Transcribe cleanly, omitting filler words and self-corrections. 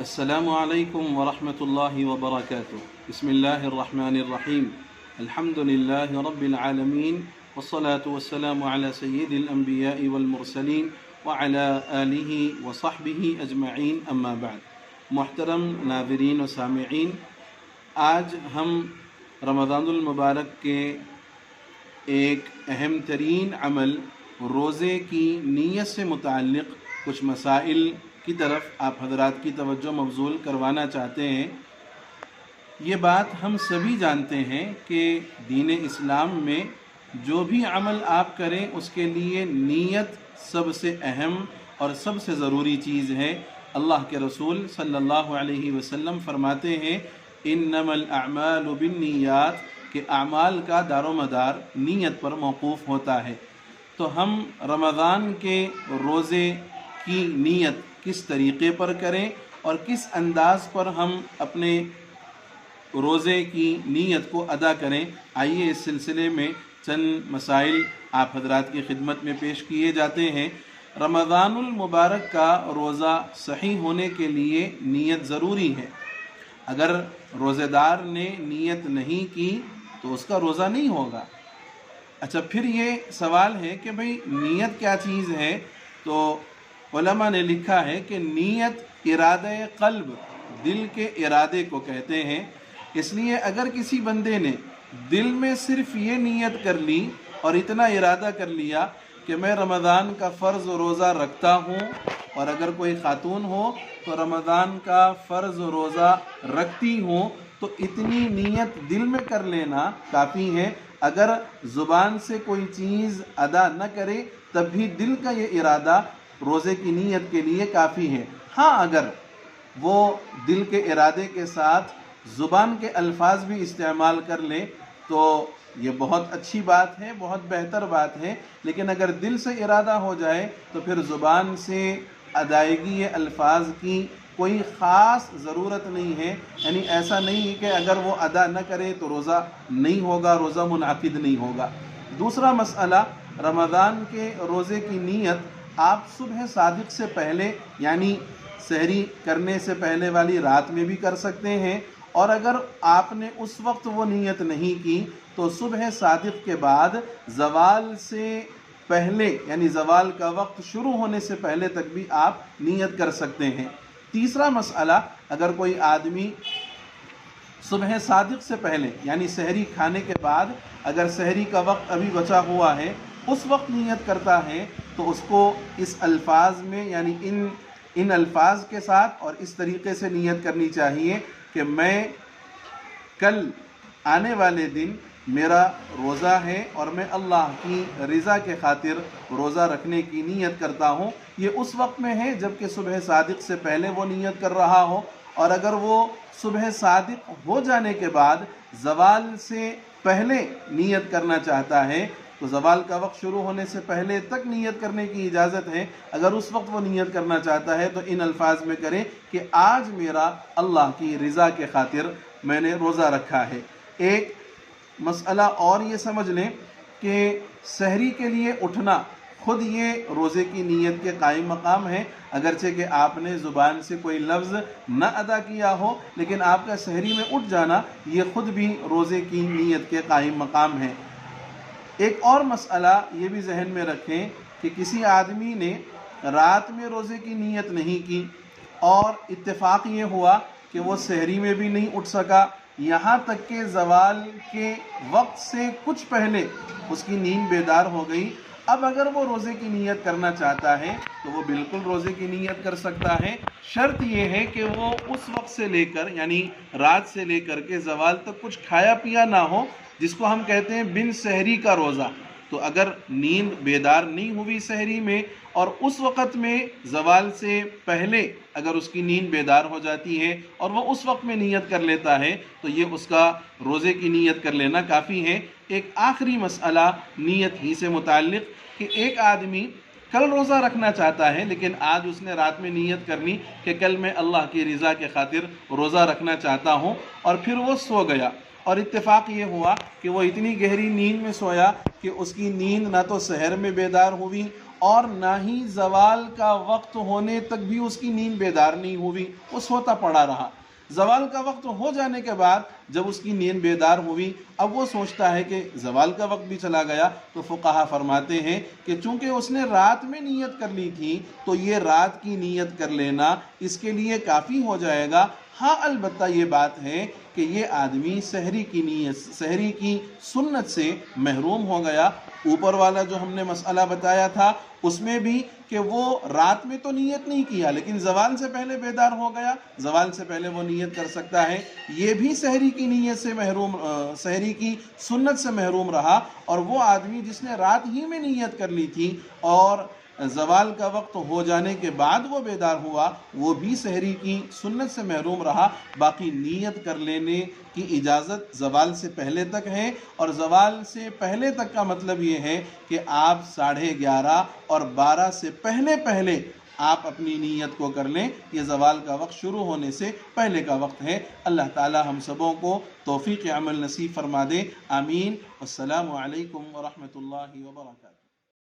السلام عليكم ورحمة الله وبركاته. بسم الله الرحمن الرحيم. الحمد لله رب العالمين والصلاة والسلام على سيد الأنبياء والمرسلين وعلى آله وصحبه أجمعين. أما بعد. محترم ناظرین و سامعین، آج ہم رمضان المبارک کے ایک اہم ترین عمل روزے کی نیت سے متعلق کچھ مسائل کی طرف آپ حضرات کی توجہ مبذول کروانا چاہتے ہیں۔ یہ بات ہم سبھی جانتے ہیں کہ دین اسلام میں جو بھی عمل آپ کریں اس کے لیے نیت سب سے اہم اور سب سے ضروری چیز ہے۔ اللہ کے رسول صلی اللہ علیہ وسلم فرماتے ہیں انما الاعمال بالنیات، کہ اعمال کا دار و مدار نیت پر موقوف ہوتا ہے۔ تو ہم رمضان کے روزے کی نیت کس طریقے پر کریں اور کس انداز پر ہم اپنے روزے کی نیت کو ادا کریں، آئیے اس سلسلے میں چند مسائل آپ حضرات کی خدمت میں پیش کیے جاتے ہیں۔ رمضان المبارک کا روزہ صحیح ہونے کے لیے نیت ضروری ہے۔ اگر روزے دار نے نیت نہیں کی تو اس کا روزہ نہیں ہوگا۔ اچھا، پھر یہ سوال ہے کہ بھئی نیت کیا چیز ہے؟ تو علماء نے لکھا ہے کہ نیت ارادہ قلب، دل کے ارادے کو کہتے ہیں۔ اس لیے اگر کسی بندے نے دل میں صرف یہ نیت کر لی اور اتنا ارادہ کر لیا کہ میں رمضان کا فرض روزہ رکھتا ہوں، اور اگر کوئی خاتون ہو تو رمضان کا فرض روزہ رکھتی ہوں، تو اتنی نیت دل میں کر لینا کافی ہے۔ اگر زبان سے کوئی چیز ادا نہ کرے تب بھی دل کا یہ ارادہ روزے کی نیت کے لیے کافی ہے۔ ہاں، اگر وہ دل کے ارادے کے ساتھ زبان کے الفاظ بھی استعمال کر لے تو یہ بہت اچھی بات ہے، بہت بہتر بات ہے، لیکن اگر دل سے ارادہ ہو جائے تو پھر زبان سے ادائیگی الفاظ کی کوئی خاص ضرورت نہیں ہے۔ یعنی ایسا نہیں ہے کہ اگر وہ ادا نہ کرے تو روزہ نہیں ہوگا، روزہ منعقد نہیں ہوگا۔ دوسرا مسئلہ، رمضان کے روزے کی نیت آپ صبح صادق سے پہلے یعنی سحری کرنے سے پہلے والی رات میں بھی کر سکتے ہیں، اور اگر آپ نے اس وقت وہ نیت نہیں کی تو صبح صادق کے بعد زوال سے پہلے یعنی زوال کا وقت شروع ہونے سے پہلے تک بھی آپ نیت کر سکتے ہیں۔ تیسرا مسئلہ، اگر کوئی آدمی صبح صادق سے پہلے یعنی سحری کھانے کے بعد اگر سحری کا وقت ابھی بچا ہوا ہے اس وقت نیت کرتا ہے تو اس کو اس الفاظ میں یعنی ان الفاظ کے ساتھ اور اس طریقے سے نیت کرنی چاہیے کہ میں کل آنے والے دن میرا روزہ ہے اور میں اللہ کی رضا کے خاطر روزہ رکھنے کی نیت کرتا ہوں۔ یہ اس وقت میں ہے جب کہ صبح صادق سے پہلے وہ نیت کر رہا ہو، اور اگر وہ صبح صادق ہو جانے کے بعد زوال سے پہلے نیت کرنا چاہتا ہے تو زوال کا وقت شروع ہونے سے پہلے تک نیت کرنے کی اجازت ہے۔ اگر اس وقت وہ نیت کرنا چاہتا ہے تو ان الفاظ میں کرے کہ آج میرا اللہ کی رضا کے خاطر میں نے روزہ رکھا ہے۔ ایک مسئلہ اور یہ سمجھ لیں کہ سحری کے لیے اٹھنا خود یہ روزے کی نیت کے قائم مقام ہے، اگرچہ کہ آپ نے زبان سے کوئی لفظ نہ ادا کیا ہو، لیکن آپ کا سحری میں اٹھ جانا یہ خود بھی روزے کی نیت کے قائم مقام ہے۔ ایک اور مسئلہ یہ بھی ذہن میں رکھیں کہ کسی آدمی نے رات میں روزے کی نیت نہیں کی اور اتفاق یہ ہوا کہ وہ سحری میں بھی نہیں اٹھ سکا، یہاں تک کہ زوال کے وقت سے کچھ پہلے اس کی نیند بیدار ہو گئی۔ اب اگر وہ روزے کی نیت کرنا چاہتا ہے تو وہ بالکل روزے کی نیت کر سکتا ہے۔ شرط یہ ہے کہ وہ اس وقت سے لے کر یعنی رات سے لے کر کے زوال تک کچھ کھایا پیا نہ ہو، جس کو ہم کہتے ہیں بن سحری کا روزہ۔ تو اگر نیند بیدار نہیں ہوئی سحری میں اور اس وقت میں زوال سے پہلے اگر اس کی نیند بیدار ہو جاتی ہے اور وہ اس وقت میں نیت کر لیتا ہے تو یہ اس کا روزے کی نیت کر لینا کافی ہے۔ ایک آخری مسئلہ نیت ہی سے متعلق کہ ایک آدمی کل روزہ رکھنا چاہتا ہے لیکن آج اس نے رات میں نیت کر لی کہ کل میں اللہ کی رضا کے خاطر روزہ رکھنا چاہتا ہوں، اور پھر وہ سو گیا اور اتفاق یہ ہوا کہ وہ اتنی گہری نیند میں سویا کہ اس کی نیند نہ تو سحر میں بیدار ہوئی اور نہ ہی زوال کا وقت ہونے تک بھی اس کی نیند بیدار نہیں ہوئی، وہ سوتا پڑا رہا۔ زوال کا وقت ہو جانے کے بعد جب اس کی نیند بیدار ہوئی، اب وہ سوچتا ہے کہ زوال کا وقت بھی چلا گیا، تو فقہا فرماتے ہیں کہ چونکہ اس نے رات میں نیت کر لی تھی تو یہ رات کی نیت کر لینا اس کے لیے کافی ہو جائے گا۔ ہاں البتہ یہ بات ہے کہ یہ آدمی سحری کی نیت، سحری کی سنت سے محروم ہو گیا۔ اوپر والا جو ہم نے مسئلہ بتایا تھا اس میں بھی کہ وہ رات میں تو نیت نہیں کیا لیکن زوال سے پہلے بیدار ہو گیا، زوال سے پہلے وہ نیت کر سکتا ہے، یہ بھی سحری کی نیت سے محروم، سحری کی سنت سے محروم رہا۔ اور وہ آدمی جس نے رات ہی میں نیت کر لی تھی اور زوال کا وقت ہو جانے کے بعد وہ بیدار ہوا، وہ بھی سحری کی سنت سے محروم رہا۔ باقی نیت کر لینے کی اجازت زوال سے پہلے تک ہے، اور زوال سے پہلے تک کا مطلب یہ ہے کہ آپ 11:30 اور 12 سے پہلے آپ اپنی نیت کو کر لیں، یہ زوال کا وقت شروع ہونے سے پہلے کا وقت ہے۔ اللہ تعالی ہم سبوں کو توفیق عمل نصیب فرما دے، آمین۔ السلام علیکم ورحمۃ اللہ وبرکاتہ۔